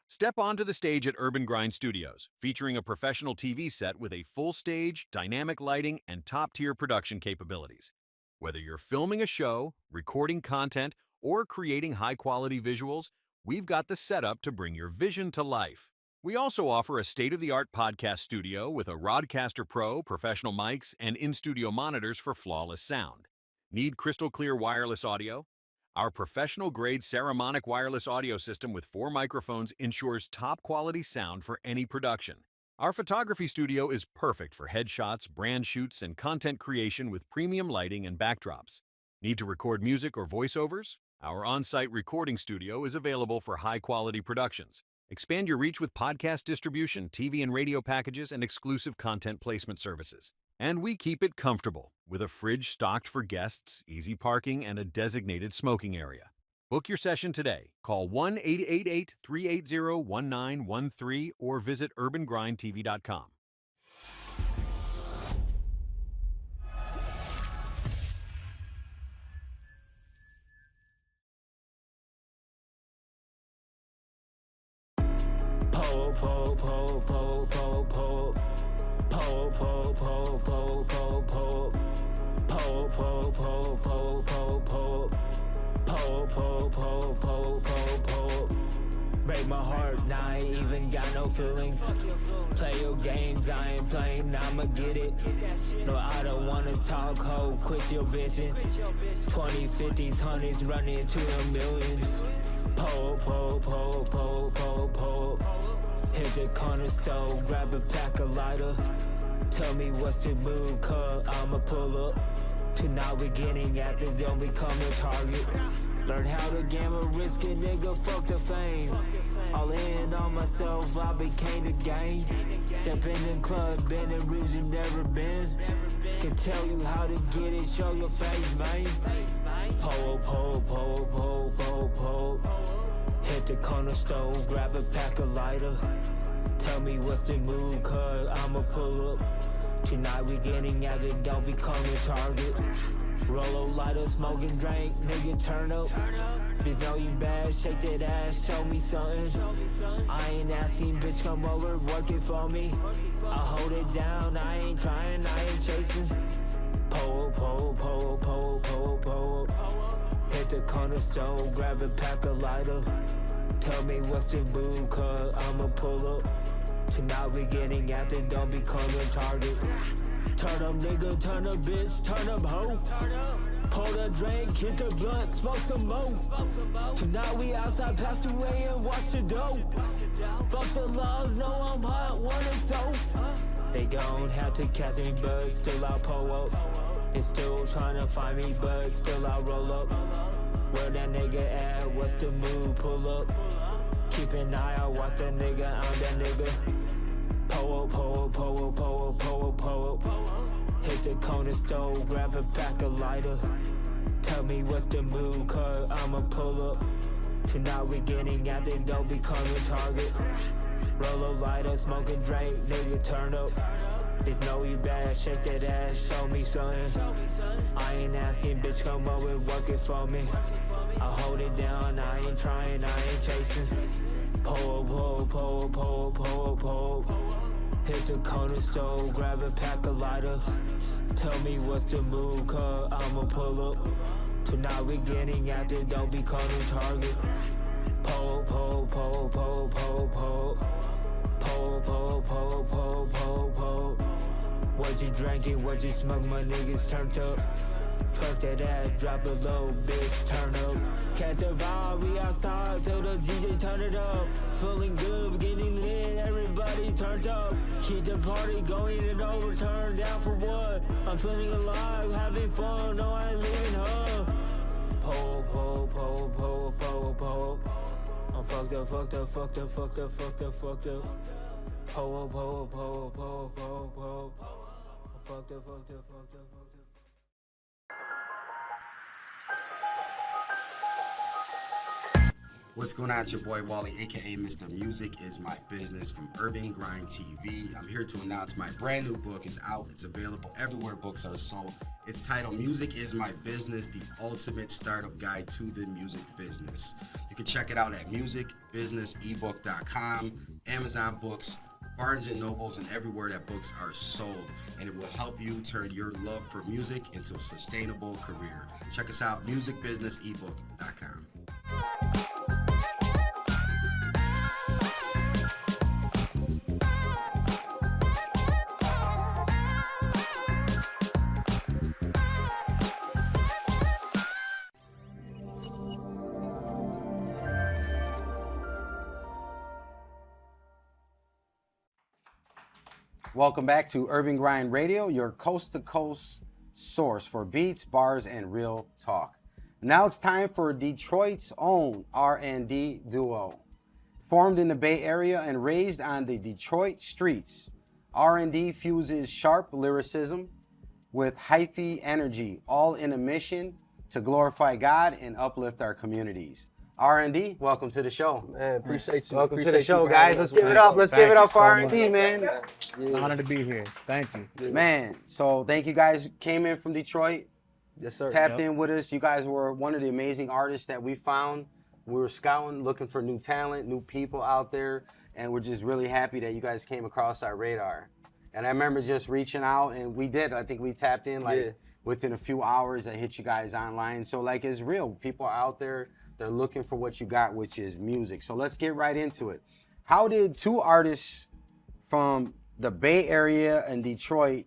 Step onto the stage at Urban Grind Studios, featuring a professional TV set with a full stage, dynamic lighting, and top-tier production capabilities. Whether you're filming a show, recording content, or creating high-quality visuals, we've got the setup to bring your vision to life. We also offer a state-of-the-art podcast studio with a Rodecaster Pro, professional mics, and in-studio monitors for flawless sound. Need crystal-clear wireless audio? Our professional-grade Saramonic wireless audio system with 4 microphones ensures top-quality sound for any production. Our photography studio is perfect for headshots, brand shoots, and content creation with premium lighting and backdrops. Need to record music or voiceovers? Our on-site recording studio is available for high-quality productions. Expand your reach with podcast distribution, TV and radio packages, and exclusive content placement services. And we keep it comfortable, with a fridge stocked for guests, easy parking, and a designated smoking area. Book your session today. Call 1-888-380-1913 or visit urbangrindtv.com. Break my heart, now I ain't even got no feelings. Play your games, I ain't playing, now I'ma get it. No, I don't wanna talk, ho, quit your bitching. 20s, 50s, 100s, running to the millions. Po. Hit the corner store, grab a pack of lighter. Tell me what's the move, cuz I'ma pull up. Tonight we getting after, don't become a target. Learn how to gamble, risk it, nigga, fuck the fame. All in on myself, I became the game. Step in the club, been in rooms you've never been. Can tell you how to get it, show your face, man. Po. Hit the corner store, grab a pack of lighter. Tell me what's the move, cuz I'ma pull up. Tonight we getting at it, don't become a target. Rolo lighter, smoking drink, nigga turn up. Bitch know you bad, shake that ass, show me something. I ain't asking, bitch come over, work it for me. I hold it down, I ain't trying, I ain't chasing. Po. Hit the corner store, grab a pack of lighter. Tell Tell me what's the move, cause I'ma pull up. Tonight we getting active, don't become a target. Turn up nigga, turn up bitch, turn up hoe. Pour the drink, hit the blunt, smoke some more. Tonight we outside, pass the way and watch the dough. Fuck the laws, know I'm hot, want it so. They gon' have to catch me, but still I'll pull up. They still tryna find me, but still I'll roll up. Where that nigga at, what's the move, pull up. Keep an eye out, watch that nigga, I'm that nigga. Pull up, pull up, pull up, pull up, pull up, pull up. Hit the corner store, grab a pack of lighter. Tell me what's the move, cause I'ma pull up. Tonight we getting at it, don't become a target. Roll a lighter, smoke a drink, nigga turn up. Bitch know you bad, shake that ass, show me something. I ain't asking, bitch come up and work it for me. I hold it down, I ain't trying, I ain't chasing. Pull, pull, pull, pull, pull, pull. Hit the corner store, grab a pack of lighters. Tell me what's the move, cause I'ma pull up. Tonight we getting active, don't become a target. Pull, pull, pull, pull, pull, pull. Pull, pull, pull, pull, pull, pull. What you drinking, what you smoke, my niggas turned up. Twerk that ass, drop a low, bitch, turn up. Catch a vibe, we outside till the DJ turn it up. Feeling good, getting lit, everybody turned up. Keep the party going and over, turn down for what? I'm feeling alive, having fun, no I ain't leaving her. Pull, pull, pull, pull, pull, pull. I'm fucked up, fucked up, fucked up, fucked up, fucked up, fucked up. Pull, pull, pull, pull, pull, pull. I'm fucked up, fucked up, fucked up, fucked up. What's going on? It's your boy Wally, aka Mr. Music is My Business from Urban Grind TV. I'm here to announce my brand new book is out. It's available everywhere books are sold. It's titled Music is My Business, the ultimate startup guide to the music business. You can check it out at musicbusinessebook.com, Amazon Books, Barnes & Nobles, and everywhere that books are sold. And it will help you turn your love for music into a sustainable career. Check us out, musicbusinessebook.com. Welcome back to Urban Grind Radio, your coast-to-coast source for beats, bars, and real talk. Now it's time for Detroit's own RND duo. Formed in the Bay Area and raised on the Detroit streets, RND fuses sharp lyricism with hyphy energy, all in a mission to glorify God and uplift our communities. RND, welcome to the show. Man, appreciate you. Welcome to the show, guys. Let's give it up. Let's give it up for RND, man. It's an honor to be here. Thank you. Man, so thank you guys. Came in from Detroit. Yes, sir. Tapped in with us. You guys were one of the amazing artists that we found. We were scouting, looking for new talent, new people out there, and we're just really happy that you guys came across our radar. And I remember just reaching out, and we did. I think we tapped in within a few hours. I hit you guys online. So like it's real. People are out there. They're looking for what you got, which is music. So let's get right into it. How did two artists from the Bay Area and Detroit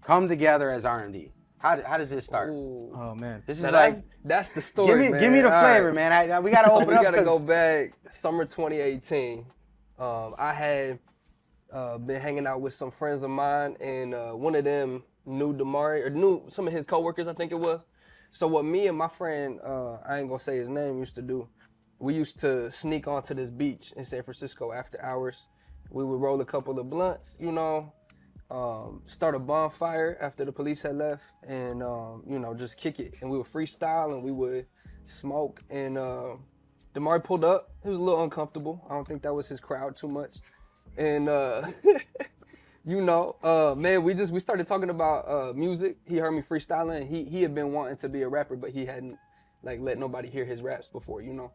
come together as R&D? How does this start? Ooh. Oh man, This is that's the story. Give me the flavor, man. We gotta open we up. gotta go back summer 2018. I had been hanging out with some friends of mine, and one of them knew Damari, or knew some of his coworkers, I think it was. So what me and my friend, I ain't gonna say his name, used to do, we used to sneak onto this beach in San Francisco after hours. We would roll a couple of blunts, you know, start a bonfire after the police had left, and you know, just kick it. And we would freestyle and we would smoke. And Damari pulled up. He was a little uncomfortable. I don't think that was his crowd too much. And you know, man, we started talking about music. He heard me freestyling. He had been wanting to be a rapper, but he hadn't like let nobody hear his raps before, you know.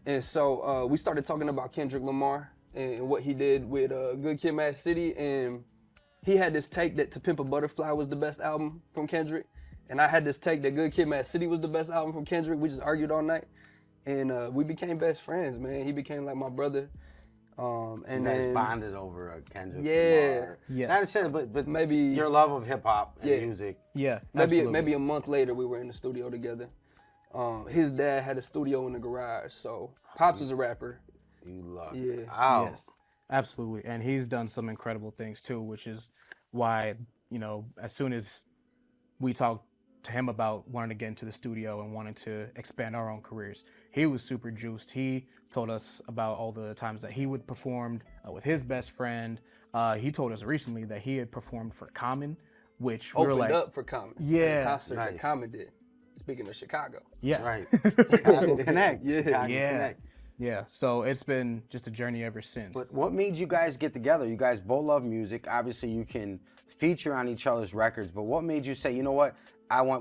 And so we started talking about Kendrick Lamar and what he did with Good Kid, Mad City. And he had this take that To Pimp a Butterfly was the best album from Kendrick. And I had this take that Good Kid, Mad City was the best album from Kendrick. We just argued all night. and we became best friends, man. He became like my brother. And and you guys then, bonded over Kendrick Yeah. Lamar. Yes. Not saying, but maybe your love of hip hop and Yeah. music. Yeah. maybe absolutely. a month later we were in the studio together. His dad had a studio in the garage, so Pops is a rapper. You love Yeah. it. Oh. Yes, absolutely. And he's done some incredible things too, which is why, as soon as we talked to him about wanting to get into the studio and wanting to expand our own careers, he was super juiced. He told us about all the times that he would perform with his best friend. He told us recently that he had performed for Common, which we were Opened like, up for Common. Yeah. The concert that Nice. Common did. Speaking of Chicago. yes. Right. Chicago Connect. Yeah. Chicago Yeah. Connect. Yeah. So it's been just a journey ever since. But what made you guys get together? You guys both love music. Obviously, you can feature on each other's records. But what made you say, you know what?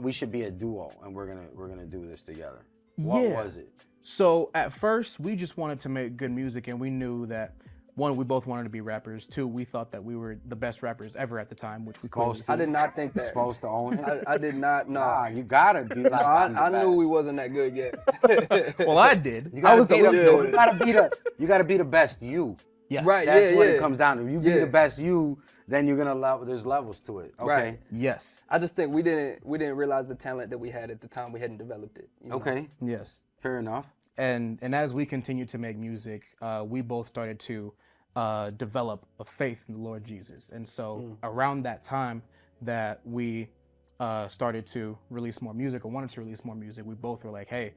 We should be a duo, and we're gonna do this together. What Yeah. was it? So at first, we just wanted to make good music, and we knew that, one, we both wanted to be rappers. Two, we thought that we were the best rappers ever at the time, which we clearly Supposed to. I did not think that. Supposed to own it. I did not know. Nah, you gotta be like. I'm the I knew we best. wasn't that good yet. Well, I did. You I gotta was the be least the, good. you gotta be the best you. Yes. Right. That's Yeah, what yeah. it comes down to. If you be Yeah. the best you, then you're gonna love. There's levels to it. Okay. Right. Yes. I just think we didn't realize the talent that we had at the time. We hadn't developed it. you know? Okay. Yes. Fair enough. And as we continued to make music, we both started to develop a faith in the Lord Jesus. And so around that time that we started to release more music, or wanted to release more music, we both were like, hey,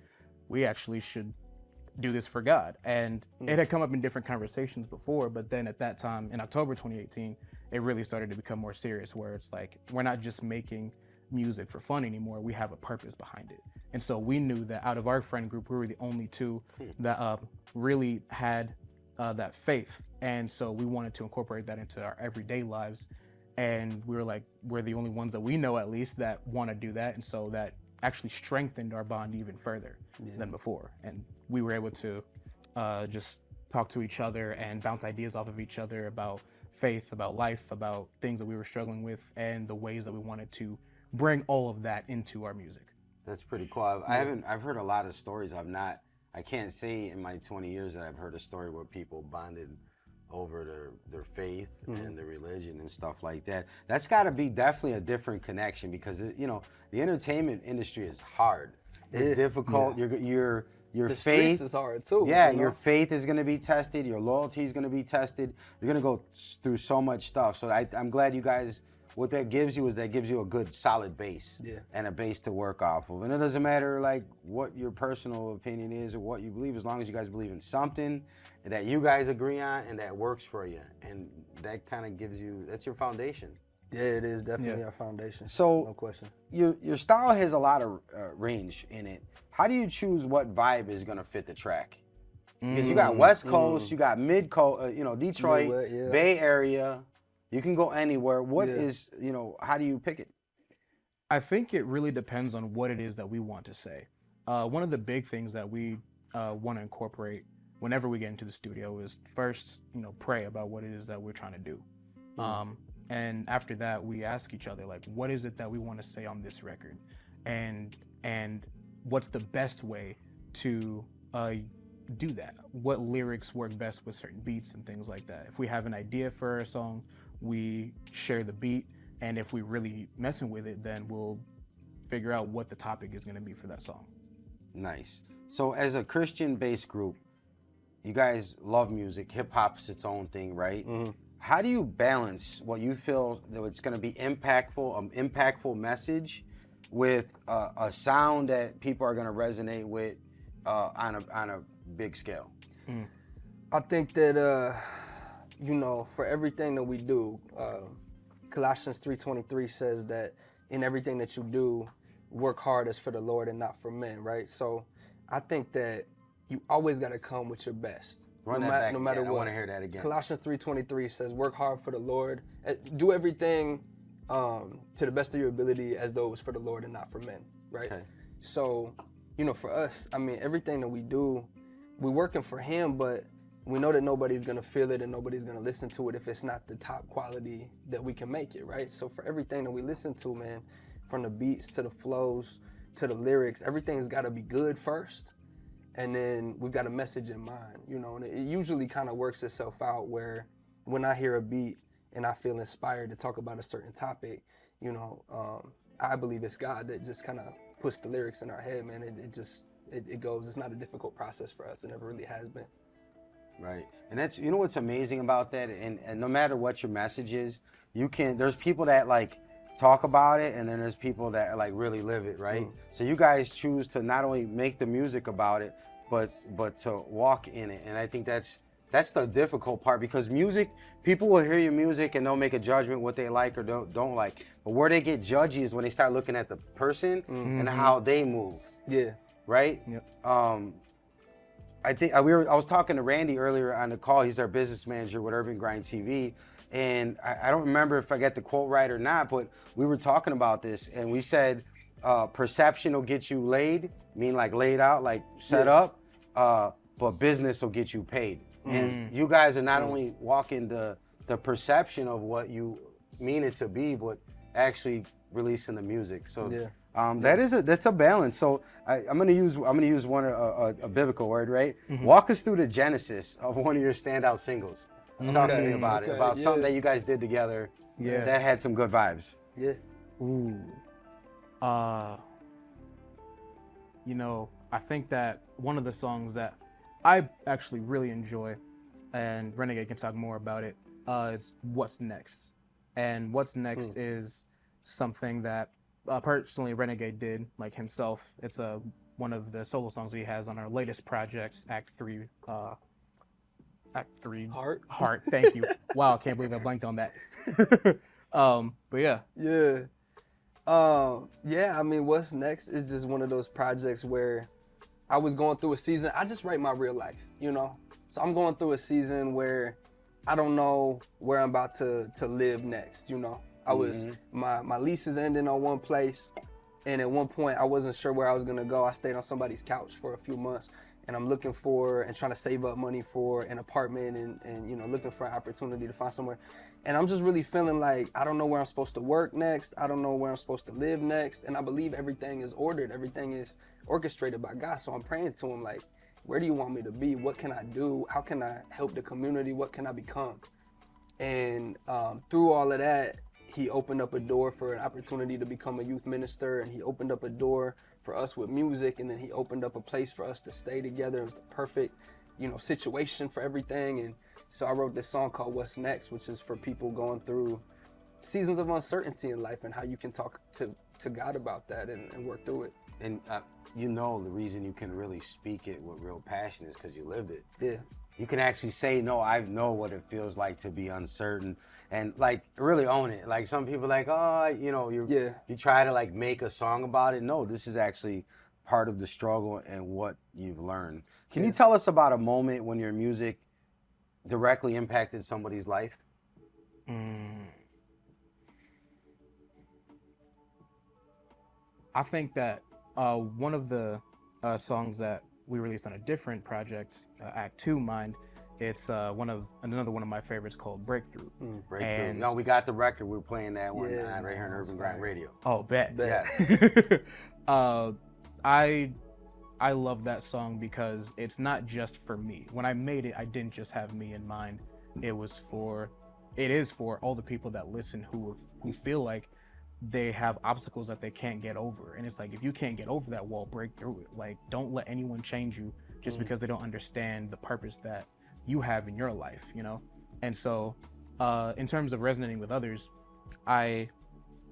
we actually should do this for God. And it had come up in different conversations before, but then at that time, in October 2018, it really started to become more serious, where it's like, we're not just making music for fun anymore, we have a purpose behind it. And so we knew that out of our friend group, we were the only two that really had that faith. And so we wanted to incorporate that into our everyday lives. And we were like, we're the only ones that we know, at least, that want to do that. And so that actually strengthened our bond even further than before. And we were able to just talk to each other and bounce ideas off of each other about faith, about life, about things that we were struggling with, and the ways that we wanted to bring all of that into our music. That's pretty cool. I've heard a lot of stories. I can't say in my 20 years that I've heard a story where people bonded over their faith and their religion and stuff like that. That's got to be definitely a different connection, because the entertainment industry is hard. It's difficult. Your The faith streets is hard too. Yeah, you know? your faith is going to be tested. Your loyalty is going to be tested. You're going to go through so much stuff. So I'm glad you guys. What that gives you is that gives you a good solid base and a base to work off of. And it doesn't matter like what your personal opinion is or what you believe, as long as you guys believe in something that you guys agree on and that works for you. And that kind of gives you, that's your foundation. Yeah, it is definitely our foundation. So no question. Your style has a lot of range in it. How do you choose what vibe is going to fit the track? Because you got West Coast, you got Mid Coast, Detroit, Midwest, Bay Area. You can go anywhere. What is, how do you pick it? I think it really depends on what it is that we want to say. One of the big things that we want to incorporate whenever we get into the studio is first, pray about what it is that we're trying to do. And after that, we ask each other, like, what is it that we want to say on this record? And what's the best way to do that? What lyrics work best with certain beats and things like that? If we have an idea for a song, we share the beat, and if we really messing with it, then we'll figure out what the topic is going to be for that song. Nice. So as a Christian-based group, you guys love music. Hip-hop's its own thing, right? How do you balance what you feel that it's going to be impactful, an impactful message, with a sound that people are going to resonate with on a big scale? I think that for everything that we do, Colossians 3:23 says that in everything that you do, work hard as for the Lord and not for men, right? So I think that you always got to come with your best. Run no that back no matter again. what. I want to hear that again. Colossians 3:23 says, work hard for the Lord. Do everything to the best of your ability as though it was for the Lord and not for men, right? Okay. So, for us, everything that we do, we're working for Him, but we know that nobody's going to feel it and nobody's going to listen to it if it's not the top quality that we can make it, right? So for everything that we listen to, man, from the beats to the flows to the lyrics, everything's got to be good first. and then we've got a message in mind, you know, and it usually kind of works itself out where when I hear a beat and I feel inspired to talk about a certain topic, you know, I believe it's God that just kind of puts the lyrics in our head, man. It goes, it's not a difficult process for us. It never really has been. Right. And that's, you know what's amazing about that? And no matter what your message is, there's people that like talk about it, and then there's people that like really live it, right? So you guys choose to not only make the music about it, but to walk in it. And I think that's the difficult part, because music, people will hear your music and they'll make a judgment what they like or don't like. But where they get judgy is when they start looking at the person and how they move. Yeah. Right? Yep. I was talking to Randy earlier on the call. He's our business manager with Urban Grind TV. And I don't remember if I got the quote right or not, but we were talking about this, and we said perception will get you laid, mean like laid out, like set up, but business will get you paid. And you guys are not only walking the perception of what you mean it to be, but actually releasing the music. So that's a balance. So I'm gonna use one a biblical word, right? Walk us through the genesis of one of your standout singles. Talk to me about it, about something that you guys did together that had some good vibes. Yeah. Ooh. You know, I think that one of the songs that I actually really enjoy, and Renegade can talk more about it, it's What's Next. And What's Next is something that personally Renegade did, like himself. It's one of the solo songs he has on our latest project, Act 3. Act 3. Heart, thank you. Wow, I can't believe I blanked on that. But yeah. Yeah. I mean, What's Next is just one of those projects where I was going through a season. I just write my real life, you know? So I'm going through a season where I don't know where I'm about to live next, you know? I was, my lease is ending on one place, and at one point I wasn't sure where I was gonna go. I stayed on somebody's couch for a few months, and I'm looking for and trying to save up money for an apartment and you know, looking for an opportunity to find somewhere. And I'm just really feeling like I don't know where I'm supposed to work next. I don't know where I'm supposed to live next. And I believe everything is ordered. Everything is orchestrated by God. So I'm praying to him like, where do you want me to be? What can I do? How can I help the community? What can I become? And through all of that, he opened up a door for an opportunity to become a youth minister, and he opened up a door for us with music, and then he opened up a place for us to stay together. It was the perfect, you know, situation for everything. And so I wrote this song called What's Next, which is for people going through seasons of uncertainty in life and how you can talk to God about that and work through it. And you know, the reason you can really speak it with real passion is because you lived it. Yeah. You can actually say, no, I know what it feels like to be uncertain, and like really own it. Like some people like, oh, you know, you try to like make a song about it. No, this is actually part of the struggle and what you've learned. Can you tell us about a moment when your music directly impacted somebody's life? I think that one of the songs that we released on a different project, Act 2 Mind, it's another one of my favorites called Breakthrough. Breakthrough. And no, we got the record. We're playing that one right here on Urban Grind Radio. Oh, bet. Yes. I love that song because it's not just for me. When I made it, I didn't just have me in mind. It is for all the people that listen who feel like they have obstacles that they can't get over. And it's like, if you can't get over that wall, break through it. Like, don't let anyone change you just because they don't understand the purpose that you have in your life, you know? And so in terms of resonating with others, I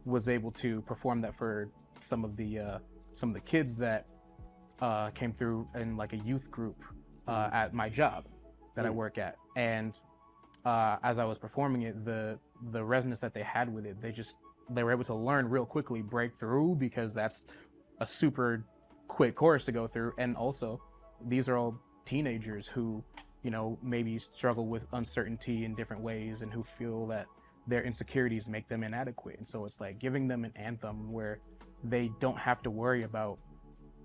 was able to perform that for some of the kids that came through in like a youth group at my job that I work at. And as I was performing it, the resonance that they had with it, they were able to learn real quickly, break through, because that's a super quick course to go through. And also, these are all teenagers who, you know, maybe struggle with uncertainty in different ways and who feel that their insecurities make them inadequate. And so it's like giving them an anthem where they don't have to worry about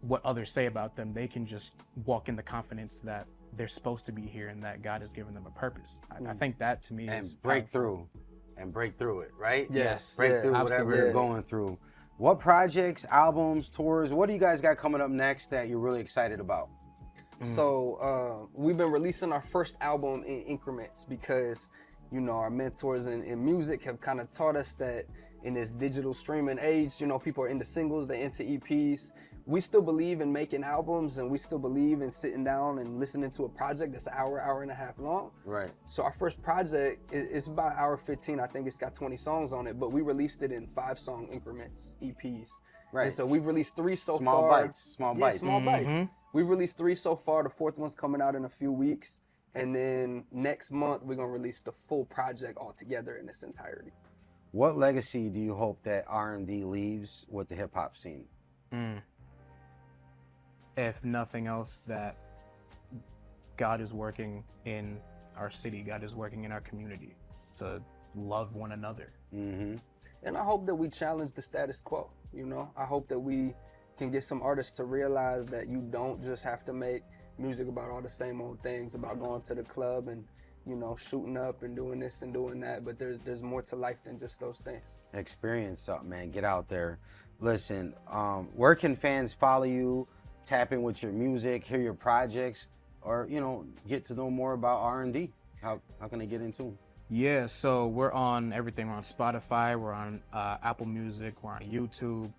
what others say about them. They can just walk in the confidence that they're supposed to be here and that God has given them a purpose. I think that to me is break through. And break through it, right? Yes. Break through whatever you're going through. What projects, albums, tours, what do you guys got coming up next that you're really excited about? So we've been releasing our first album in increments because, you know, our mentors in music have kind of taught us that in this digital streaming age, you know, people are into singles, they're into EPs. We still believe in making albums, and we still believe in sitting down and listening to a project that's an hour and a half long. Right. So our first project is about an hour 15. I think it's got 20 songs on it, but we released it in 5-song increments, EPs. Right. And so we've released 3 so Small far. bites, small bites. Small bites. We've released 3 so far. The 4th one's coming out in a few weeks. And then next month, we're gonna release the full project all together in its entirety. What legacy do you hope that R&D leaves with the hip hop scene? If nothing else, that God is working in our city, God is working in our community to love one another. Mm-hmm. And I hope that we challenge the status quo, you know? I hope that we can get some artists to realize that you don't just have to make music about all the same old things, about going to the club and, you know, shooting up and doing this and doing that, but there's more to life than just those things. Experience something, man. Get out there. Listen, where can fans follow you, tap in with your music, hear your projects, or, you know, get to know more about R&D? How can they get into them? Yeah, so we're on everything. We're on Spotify, we're on Apple Music, we're on YouTube.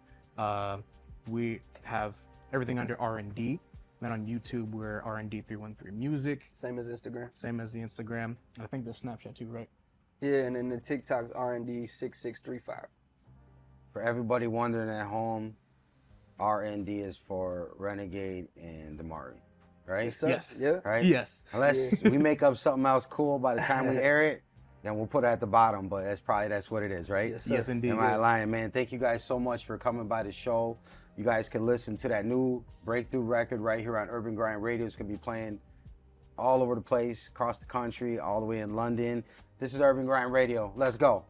We have everything under R&D. And on YouTube, we're RND 313 Music. Same as Instagram. Same as the Instagram. And I think the Snapchat too, right? Yeah, and then the TikTok's RND 6635. For everybody wondering at home, R&D is for Renegade and Damari, right? Yes, sir. Yes. Yeah. Right? Yes. Unless we make up something else cool by the time we air it, then we'll put it at the bottom, but that's what it is, right? Yes, sir. Yes, indeed. Am I lying, man? Thank you guys so much for coming by the show. You guys can listen to that new breakthrough record right here on Urban Grind Radio. It's going to be playing all over the place, across the country, all the way in London. This is Urban Grind Radio. Let's go.